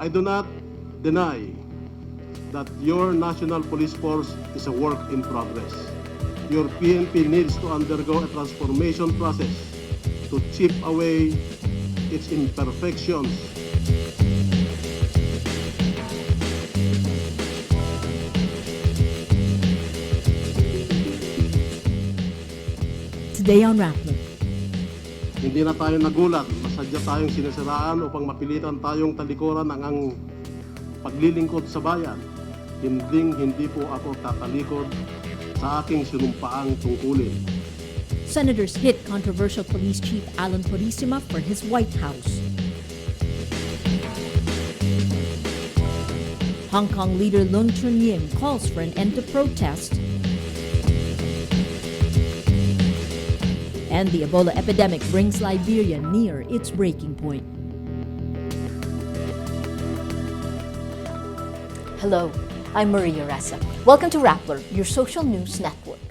I do not deny that your national police force is a work in progress. Your PNP needs to undergo a transformation process to chip away its imperfections. Today on Rappler. Hindi na tayo nagulat na sadya tayong sinisiraan upang mapilitan tayong talikuran ang paglilingkod sa bayan. Hindi po ako tatalikod sa aking sinumpaang tungkulin. Senators hit controversial police chief Alan Purisima for his White House. Hong Kong leader Leung Chun-ying calls for an end to protest. And the Ebola epidemic brings Liberia near its breaking point. Hello, I'm Maria Ressa. Welcome to Rappler, your social news network.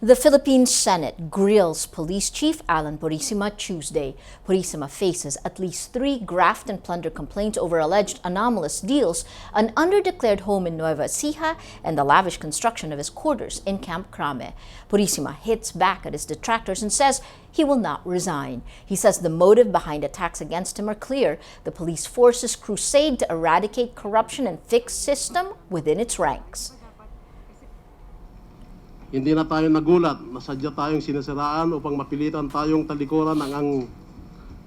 The Philippine Senate grills Police Chief Alan Purisima Tuesday. Purisima faces at least 3 graft and plunder complaints over alleged anomalous deals, an underdeclared home in Nueva Ecija, and the lavish construction of his quarters in Camp Crame. Purisima hits back at his detractors and says he will not resign. He says the motive behind attacks against him are clear. The police force's crusade to eradicate corruption and fix system within its ranks. Hindi na tayo nagulat na sadya tayong sinisiraan upang mapilitan tayong talikuran ang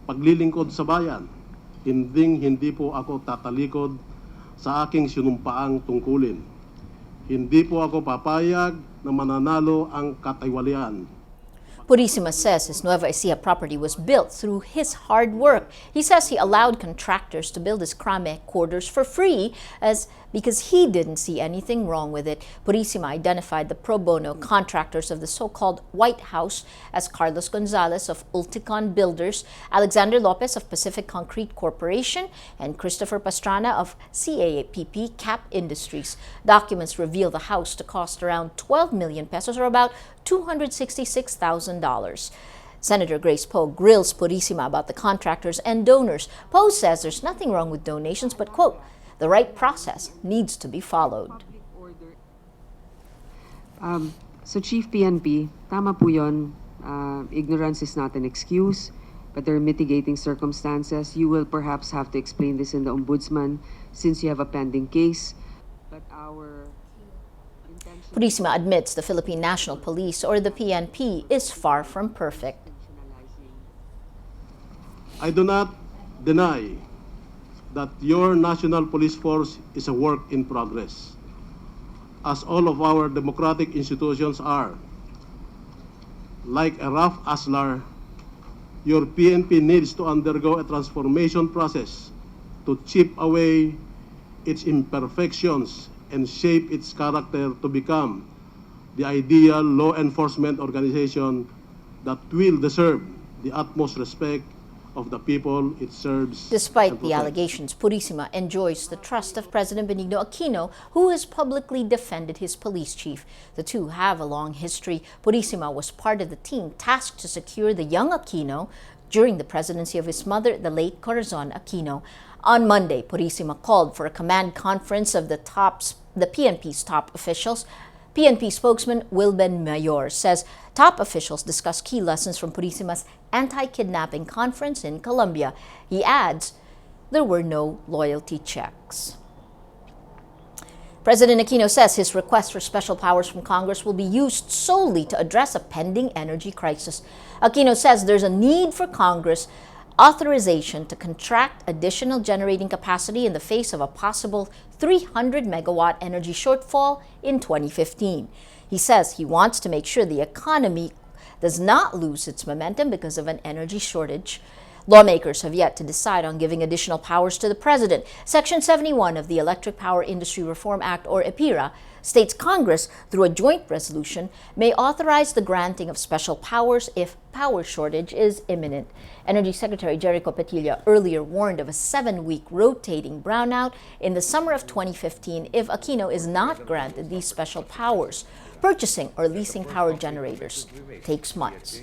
paglilingkod sa bayan. Hindi po ako tatalikod sa aking sinumpaang tungkulin. Hindi po ako papayag na mananalo ang katiwalian. Purisima says his Nueva Ecija property was built through his hard work. He says he allowed contractors to build his Crame quarters for free because he didn't see anything wrong with it. Purisima identified the pro bono contractors of the so-called White House as Carlos Gonzalez of Ulticon Builders, Alexander Lopez of Pacific Concrete Corporation, and Christopher Pastrana of CAPP Cap Industries. Documents reveal the house to cost around 12 million pesos or about $266,000. Senator Grace Poe grills Purisima about the contractors and donors. Poe says there's nothing wrong with donations, but, quote, the right process needs to be followed. So Chief PNP, tama po yun. Ignorance is not an excuse, but there are mitigating circumstances. You will perhaps have to explain this in the Ombudsman since you have a pending case. But our Purisima admits the Philippine National Police, or the PNP, is far from perfect. I do not deny that your national police force is a work in progress, as all of our democratic institutions are. Like a rough aslar, your PNP needs to undergo a transformation process to chip away its imperfections and shape its character to become the ideal law enforcement organization that will deserve the utmost respect of the people it serves. Despite the allegations, Purisima enjoys the trust of President Benigno Aquino, who has publicly defended his police chief. The two have a long history. Purisima was part of the team tasked to secure the young Aquino during the presidency of his mother, the late Corazon Aquino. On Monday, Purisima called for a command conference of the PNP's top officials. PNP spokesman Wilben Mayor says top officials discussed key lessons from Purisima's anti-kidnapping conference in Colombia. He adds there were no loyalty checks. President Aquino says his request for special powers from Congress will be used solely to address a pending energy crisis. Aquino says there's a need for Congress authorization to contract additional generating capacity in the face of a possible 300 megawatt energy shortfall in 2015. He says he wants to make sure the economy does not lose its momentum because of an energy shortage. Lawmakers have yet to decide on giving additional powers to the president. Section 71 of the Electric Power Industry Reform Act, or EPIRA, states Congress, through a joint resolution, may authorize the granting of special powers if power shortage is imminent. Energy Secretary Jericho Petilla earlier warned of a 7-week rotating brownout in the summer of 2015 if Aquino is not granted these special powers. Purchasing or leasing power generators takes months.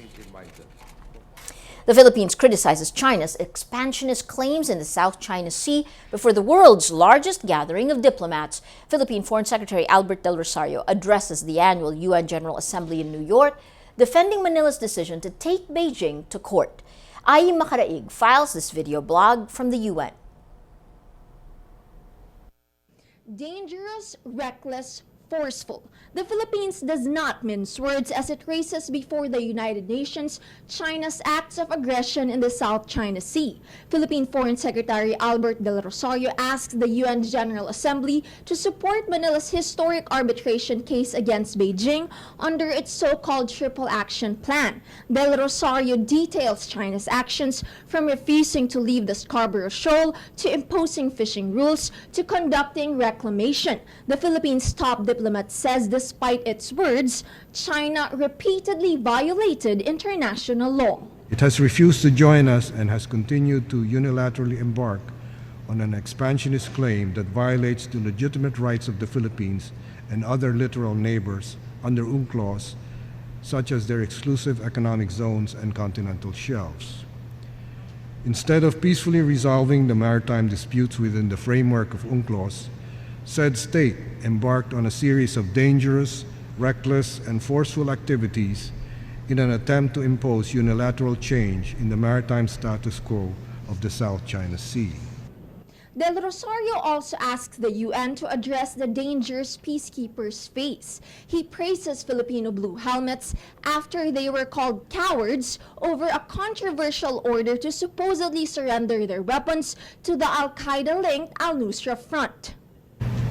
The Philippines criticizes China's expansionist claims in the South China Sea before the world's largest gathering of diplomats. Philippine Foreign Secretary Albert Del Rosario addresses the annual UN General Assembly in New York, defending Manila's decision to take Beijing to court. Ai Makaraig files this video blog from the UN. Dangerous, reckless, forceful. The Philippines does not mince words as it races before the United Nations China's acts of aggression in the South China Sea. Philippine Foreign Secretary Albert Del Rosario asked the UN General Assembly to support Manila's historic arbitration case against Beijing under its so-called Triple Action Plan. Del Rosario details China's actions from refusing to leave the Scarborough Shoal to imposing fishing rules to conducting reclamation. The Philippines' top diplomat says despite its words, China repeatedly violated international law. It has refused to join us and has continued to unilaterally embark on an expansionist claim that violates the legitimate rights of the Philippines and other littoral neighbors under UNCLOS, such as their exclusive economic zones and continental shelves. Instead of peacefully resolving the maritime disputes within the framework of UNCLOS, said state embarked on a series of dangerous, reckless, and forceful activities in an attempt to impose unilateral change in the maritime status quo of the South China Sea. Del Rosario also asks the UN to address the dangers peacekeepers face. He praises Filipino blue helmets after they were called cowards over a controversial order to supposedly surrender their weapons to the Al-Qaeda-linked Al-Nusra Front.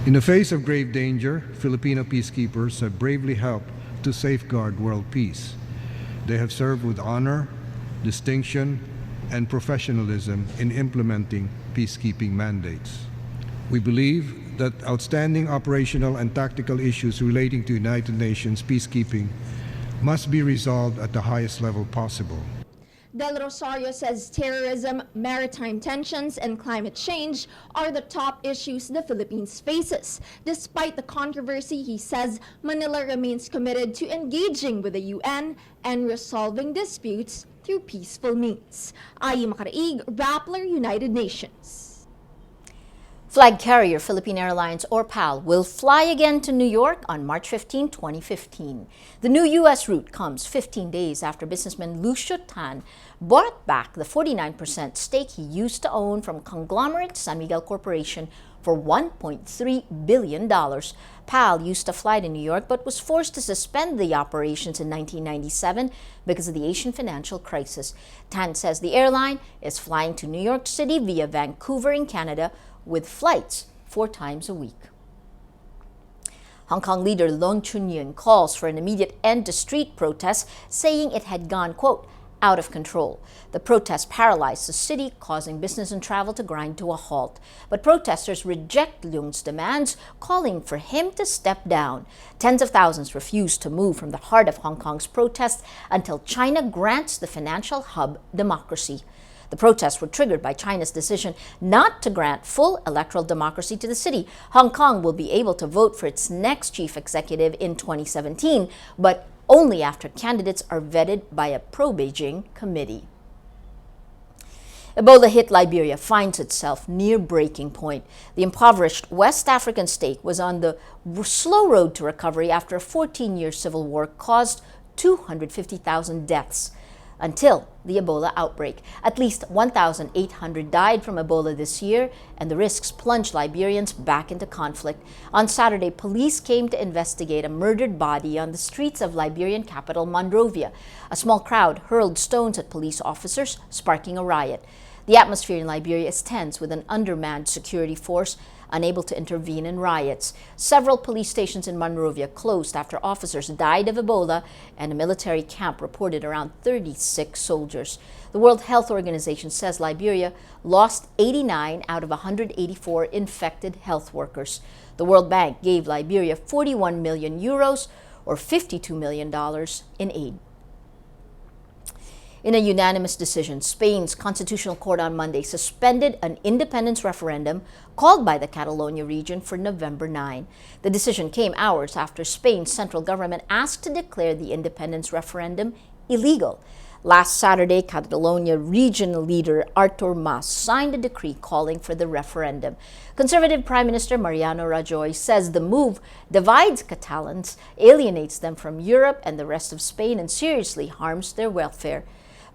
In the face of grave danger, Filipino peacekeepers have bravely helped to safeguard world peace. They have served with honor, distinction, and professionalism in implementing peacekeeping mandates. We believe that outstanding operational and tactical issues relating to United Nations peacekeeping must be resolved at the highest level possible. Del Rosario says terrorism, maritime tensions, and climate change are the top issues the Philippines faces. Despite the controversy, he says Manila remains committed to engaging with the UN and resolving disputes through peaceful means. Ai Makaraig, Rappler, United Nations. Flag carrier Philippine Airlines, or PAL, will fly again to New York on March 15, 2015. The new U.S. route comes 15 days after businessman Lucio Tan bought back the 49% stake he used to own from conglomerate San Miguel Corporation for $1.3 billion. PAL used to fly to New York but was forced to suspend the operations in 1997 because of the Asian financial crisis. Tan says the airline is flying to New York City via Vancouver in Canada, with flights 4 times a week. Hong Kong leader Leung Chun-ying calls for an immediate end to street protests, saying it had gone, quote, out of control. The protests paralyzed the city, causing business and travel to grind to a halt. But protesters reject Leung's demands, calling for him to step down. Tens of thousands refuse to move from the heart of Hong Kong's protests until China grants the financial hub democracy. The protests were triggered by China's decision not to grant full electoral democracy to the city. Hong Kong will be able to vote for its next chief executive in 2017, but only after candidates are vetted by a pro-Beijing committee. Ebola-hit Liberia finds itself near breaking point. The impoverished West African state was on the slow road to recovery after a 14-year civil war caused 250,000 deaths. Until the Ebola outbreak. At least 1,800 died from Ebola this year, and the risks plunged Liberians back into conflict. On Saturday, police came to investigate a murdered body on the streets of Liberian capital Monrovia. A small crowd hurled stones at police officers, sparking a riot. The atmosphere in Liberia is tense, with an undermanned security force unable to intervene in riots. Several police stations in Monrovia closed after officers died of Ebola, and a military camp reported around 36 soldiers. The World Health Organization says Liberia lost 89 out of 184 infected health workers. The World Bank gave Liberia 41 million euros, or $52 million, in aid. In a unanimous decision, Spain's Constitutional Court on Monday suspended an independence referendum called by the Catalonia region for November 9. The decision came hours after Spain's central government asked to declare the independence referendum illegal. Last Saturday, Catalonia regional leader Artur Mas signed a decree calling for the referendum. Conservative Prime Minister Mariano Rajoy says the move divides Catalans, alienates them from Europe and the rest of Spain, and seriously harms their welfare.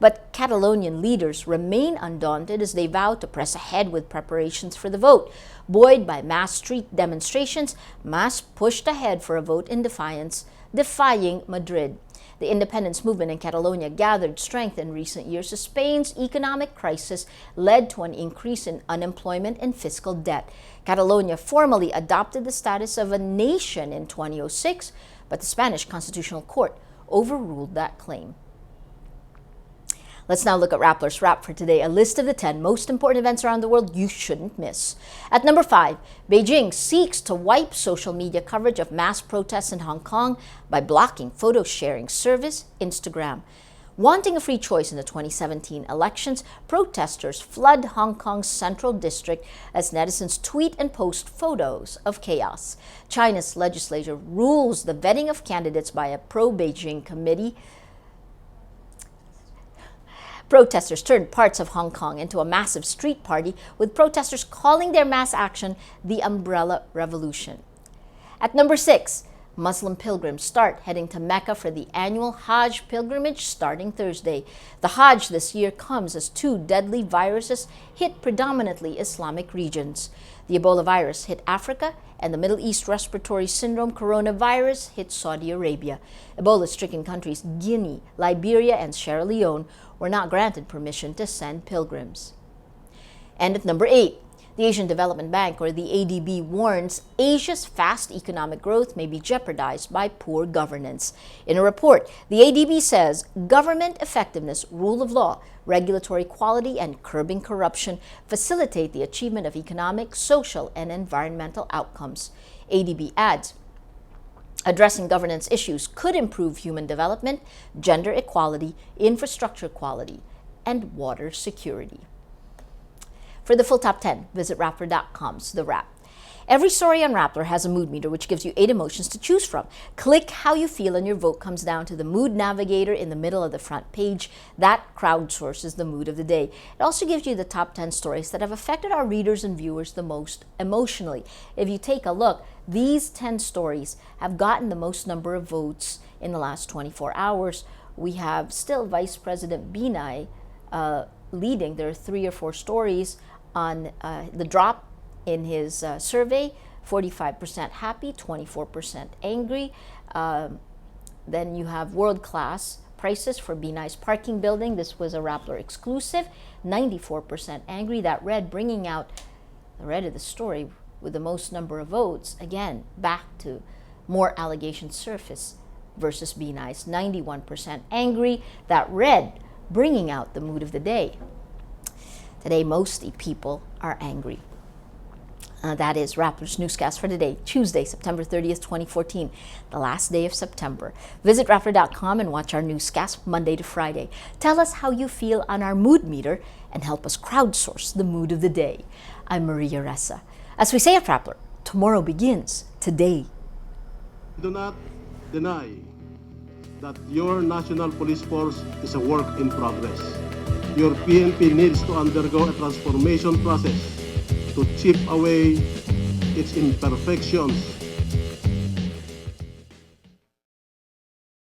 But Catalonian leaders remain undaunted as they vow to press ahead with preparations for the vote. Buoyed by mass street demonstrations, Mas pushed ahead for a vote in defiance, defying Madrid. The independence movement in Catalonia gathered strength in recent years as Spain's economic crisis led to an increase in unemployment and fiscal debt. Catalonia formally adopted the status of a nation in 2006, but the Spanish Constitutional Court overruled that claim. Let's now look at Rappler's Wrap for today, a list of the 10 most important events around the world you shouldn't miss. At number 5, Beijing seeks to wipe social media coverage of mass protests in Hong Kong by blocking photo sharing service Instagram. Wanting a free choice in the 2017 elections, protesters flood Hong Kong's central district as netizens tweet and post photos of chaos. China's legislature rules the vetting of candidates by a pro-Beijing committee. Protesters turned parts of Hong Kong into a massive street party, with protesters calling their mass action the Umbrella Revolution. At number 6, Muslim pilgrims start heading to Mecca for the annual HAJJ pilgrimage starting Thursday. The HAJJ this year comes as 2 deadly viruses hit predominantly Islamic regions. The Ebola virus hit Africa, and the Middle East respiratory syndrome coronavirus hit Saudi Arabia. Ebola-stricken countries Guinea, Liberia, and Sierra Leone were not granted permission to send pilgrims. And at number 8, the Asian Development Bank, or the ADB, warns Asia's fast economic growth may be jeopardized by poor governance. In a report, the ADB says government effectiveness, rule of law, regulatory quality, and curbing corruption facilitate the achievement of economic, social, and environmental outcomes. ADB adds, addressing governance issues could improve human development, gender equality, infrastructure quality, and water security. For the full top 10, visit Rappler.com's The Wrap. Every story on Rappler has a mood meter which gives you 8 emotions to choose from. Click how you feel and your vote comes down to the mood navigator in the middle of the front page. That crowdsources the mood of the day. It also gives you the top 10 stories that have affected our readers and viewers the most emotionally. If you take a look, these 10 stories have gotten the most number of votes in the last 24 hours. We have still Vice President Binay leading. There are 3 or 4 stories on the drop in his survey. 45% happy, 24% angry. Then you have world-class prices for Binay's parking building. This was a Rappler exclusive. 94% angry. That red bringing out the red of the story with the most number of votes. Again, back to more allegations surface versus Binay's 91% angry. That red bringing out the mood of the day. Today, mostly people are angry. That is Rappler's Newscast for today, Tuesday, September 30th, 2014, the last day of September. Visit Rappler.com and watch our newscast Monday to Friday. Tell us how you feel on our mood meter and help us crowdsource the mood of the day. I'm Maria Ressa. As we say at Rappler, tomorrow begins today. Do not deny that your national police force is a work in progress. Your PNP needs to undergo a transformation process to chip away its imperfections